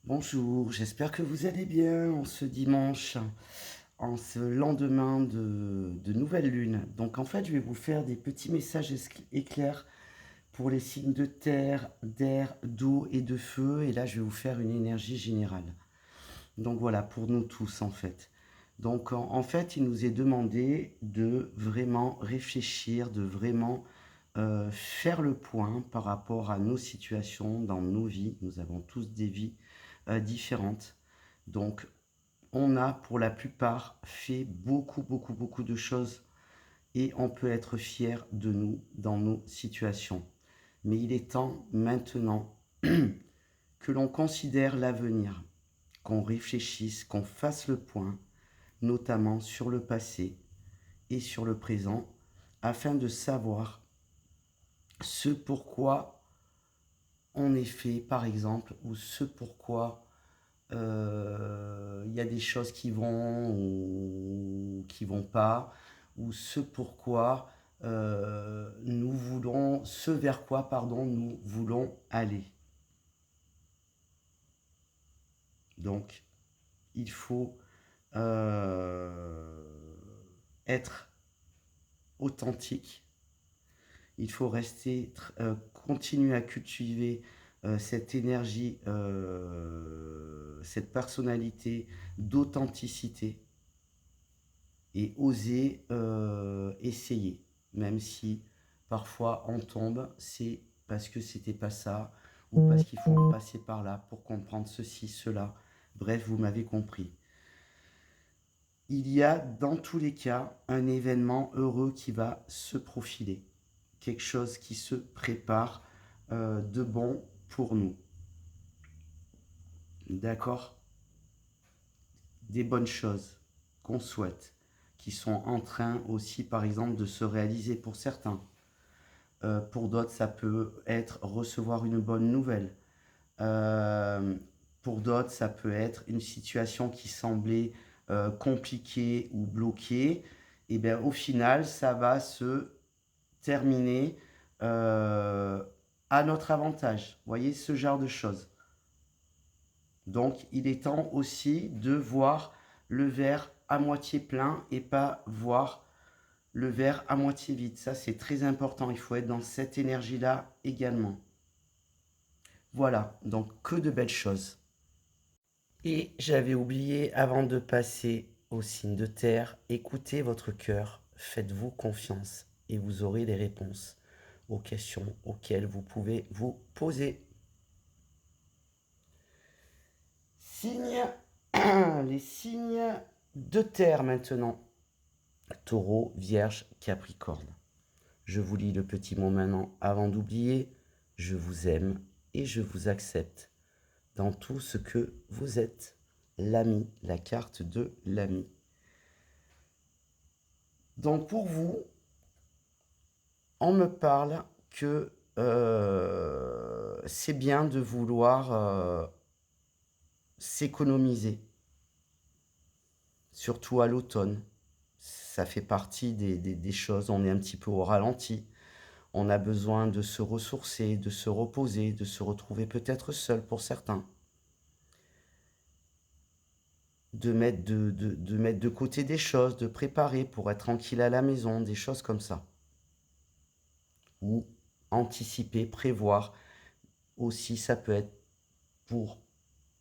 Bonjour, j'espère que vous allez bien en ce dimanche, en ce lendemain de nouvelle lune. Donc en fait, je vais vous faire des petits messages éclairs pour les signes de terre, d'air, d'eau et de feu. Et là, je vais vous faire une énergie générale. Donc voilà, pour nous tous en fait. Donc en fait, il nous est demandé de vraiment réfléchir, de vraiment faire le point par rapport à nos situations dans nos vies. Nous avons tous des vies différentes. Donc on a pour la plupart fait beaucoup de choses et on peut être fier de nous dans nos situations. Mais il est temps maintenant que l'on considère l'avenir, qu'on réfléchisse, qu'on fasse le point, notamment sur le passé et sur le présent, afin de savoir ce pourquoi on est fait, par exemple, ou ce pourquoi il y a des choses qui vont ou qui vont pas, ou ce pourquoi nous voulons, ce vers quoi, pardon, nous voulons aller. Donc, il faut être authentique. Il faut rester, continuer à cultiver cette énergie, cette personnalité d'authenticité et oser essayer. Même si parfois on tombe, c'est parce que c'était pas ça ou parce qu'il faut passer par là pour comprendre ceci, cela. Bref, vous m'avez compris. Il y a dans tous les cas un événement heureux qui va se profiler, quelque chose qui se prépare de bon pour nous. D'accord? Des bonnes choses qu'on souhaite, qui sont en train aussi, par exemple, de se réaliser pour certains. Pour d'autres, ça peut être recevoir une bonne nouvelle. Euh, pour d'autres, ça peut être une situation qui semblait compliquée ou bloquée. Et bien, au final, ça va se terminer euh, à notre avantage. Vous voyez, ce genre de choses. Donc, il est temps aussi de voir le verre à moitié plein et pas voir le verre à moitié vide. Ça, c'est très important. Il faut être dans cette énergie-là également. Voilà, donc que de belles choses. Et j'avais oublié, avant de passer au signe de terre, écoutez votre cœur, faites-vous confiance et vous aurez les réponses aux questions auxquelles vous pouvez vous poser. Signes, les signes de terre maintenant. Taureau, Vierge, Capricorne. Je vous lis le petit mot maintenant avant d'oublier. Je vous aime et je vous accepte dans tout ce que vous êtes. L'ami, la carte de l'ami. Donc pour vous, on me parle que c'est bien de vouloir s'économiser, surtout à l'automne. Ça fait partie des choses, on est un petit peu au ralenti. On a besoin de se ressourcer, de se reposer, de se retrouver peut-être seul pour certains. De mettre de côté des choses, de préparer pour être tranquille à la maison, des choses comme ça. Ou anticiper, prévoir. Aussi, ça peut être pour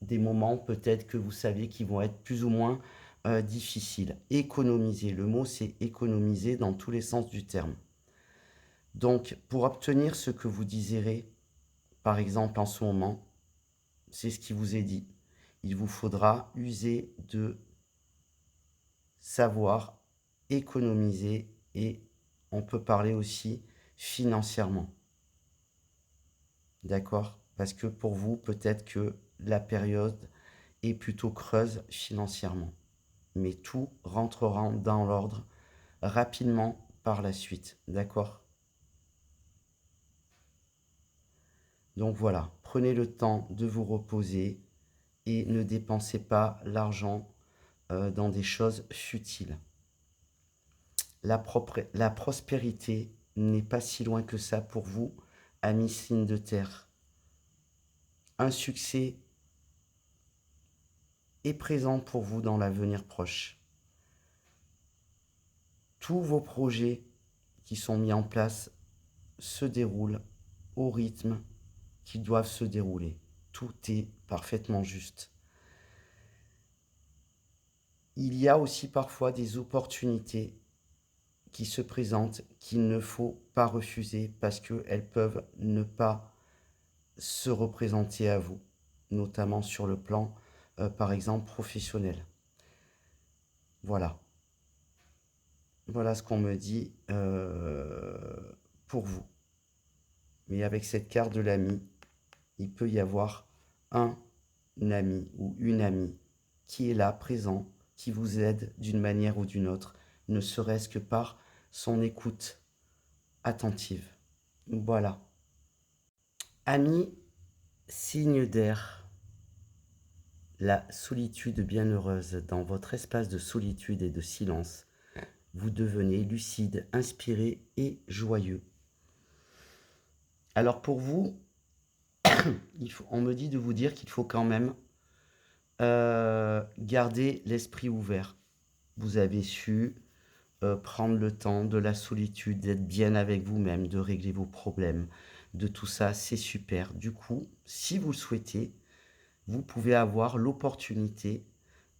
des moments peut-être que vous savez qui vont être plus ou moins difficiles. Économiser, le mot c'est économiser dans tous les sens du terme. Donc, pour obtenir ce que vous désirez, par exemple en ce moment, c'est ce qui vous est dit. Il vous faudra user de savoir économiser et on peut parler aussi financièrement. D'accord? Parce que pour vous, peut-être que la période est plutôt creuse financièrement. Mais tout rentrera dans l'ordre rapidement par la suite. D'accord? Donc voilà, prenez le temps de vous reposer et ne dépensez pas l'argent dans des choses futiles. La prospérité n'est pas si loin que ça pour vous, amis signes de terre. Un succès est présent pour vous dans l'avenir proche. Tous vos projets qui sont mis en place se déroulent au rythme qui doivent se dérouler. Tout est parfaitement juste. Il y a aussi parfois des opportunités qui se présentent qu'il ne faut pas refuser parce qu'elles peuvent ne pas se représenter à vous, notamment sur le plan, par exemple, professionnel. Voilà. Voilà ce qu'on me dit pour vous. Mais avec cette carte de l'ami, il peut y avoir un ami ou une amie qui est là, présent, qui vous aide d'une manière ou d'une autre, ne serait-ce que par son écoute attentive. Voilà. Ami, signe d'air. La solitude bienheureuse. Dans votre espace de solitude et de silence, vous devenez lucide, inspiré et joyeux. Alors pour vous, on me dit de vous dire qu'il faut quand même garder l'esprit ouvert. Vous avez su prendre le temps de la solitude, d'être bien avec vous-même, de régler vos problèmes, de tout ça, c'est super. Du coup, si vous le souhaitez, vous pouvez avoir l'opportunité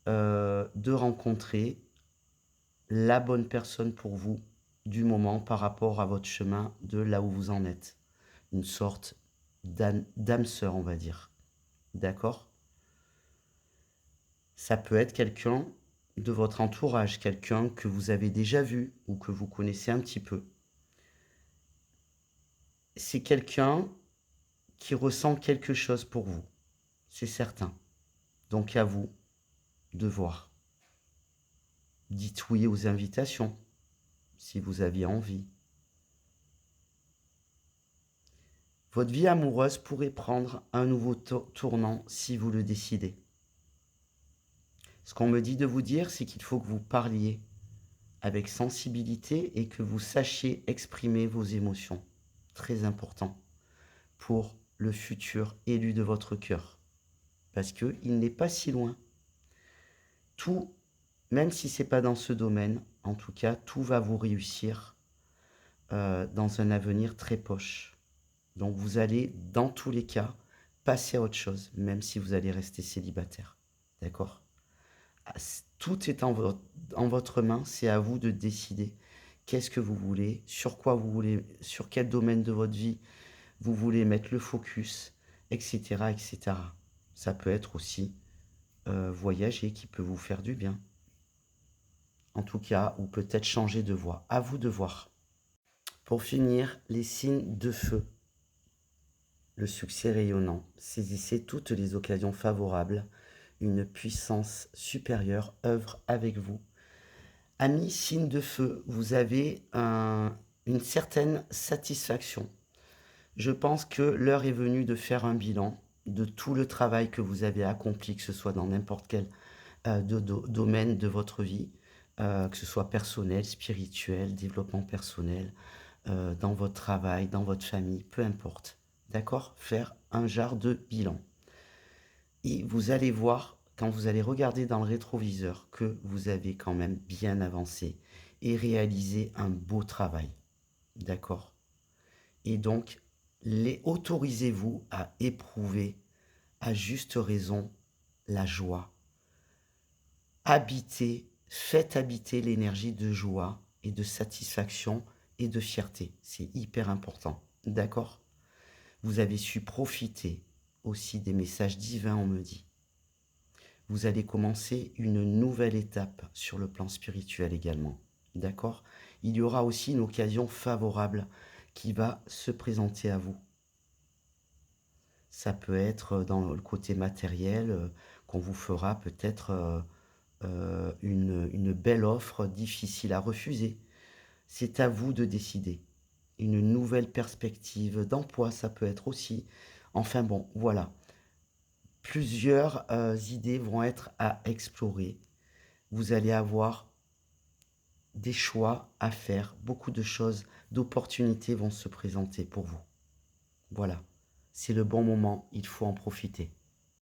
de rencontrer la bonne personne pour vous du moment par rapport à votre chemin de là où vous en êtes. Une sorte d'âme sœur, on va dire. D'accord? Ça peut être quelqu'un de votre entourage, quelqu'un que vous avez déjà vu ou que vous connaissez un petit peu. C'est quelqu'un qui ressent quelque chose pour vous, c'est certain. Donc à vous de voir. Dites oui aux invitations, si vous aviez envie. Votre vie amoureuse pourrait prendre un nouveau tournant si vous le décidez. Ce qu'on me dit de vous dire, c'est qu'il faut que vous parliez avec sensibilité et que vous sachiez exprimer vos émotions. Très important pour le futur élu de votre cœur. Parce qu'il n'est pas si loin. Tout, même si ce n'est pas dans ce domaine, en tout cas, tout va vous réussir dans un avenir très proche. Donc vous allez, dans tous les cas, passer à autre chose, même si vous allez rester célibataire. D'accord? Tout est en votre main, c'est à vous de décider qu'est-ce que vous voulez, sur quoi vous voulez, sur quel domaine de votre vie vous voulez mettre le focus, etc., etc. Ça peut être aussi voyager qui peut vous faire du bien. En tout cas, ou peut-être changer de voie. À vous de voir. Pour finir, les signes de feu. Le succès rayonnant. Saisissez toutes les occasions favorables. Une puissance supérieure œuvre avec vous. Amis, signe de feu, vous avez une certaine satisfaction. Je pense que l'heure est venue de faire un bilan de tout le travail que vous avez accompli, que ce soit dans n'importe quel domaine de votre vie, que ce soit personnel, spirituel, développement personnel, dans votre travail, dans votre famille, peu importe. D'accord? Faire un genre de bilan. Et vous allez voir, quand vous allez regarder dans le rétroviseur, que vous avez quand même bien avancé et réalisé un beau travail. D'accord? Et donc, autorisez-vous à éprouver à juste raison la joie. Faites habiter l'énergie de joie et de satisfaction et de fierté. C'est hyper important. D'accord? Vous avez su profiter aussi des messages divins, on me dit. Vous allez commencer une nouvelle étape sur le plan spirituel également. D'accord? Il y aura aussi une occasion favorable qui va se présenter à vous. Ça peut être dans le côté matériel, qu'on vous fera peut-être une belle offre difficile à refuser. C'est à vous de décider. Une nouvelle perspective d'emploi, ça peut être aussi. Enfin bon, voilà. Plusieurs idées vont être à explorer. Vous allez avoir des choix à faire. Beaucoup de choses, d'opportunités vont se présenter pour vous. Voilà. C'est le bon moment, il faut en profiter.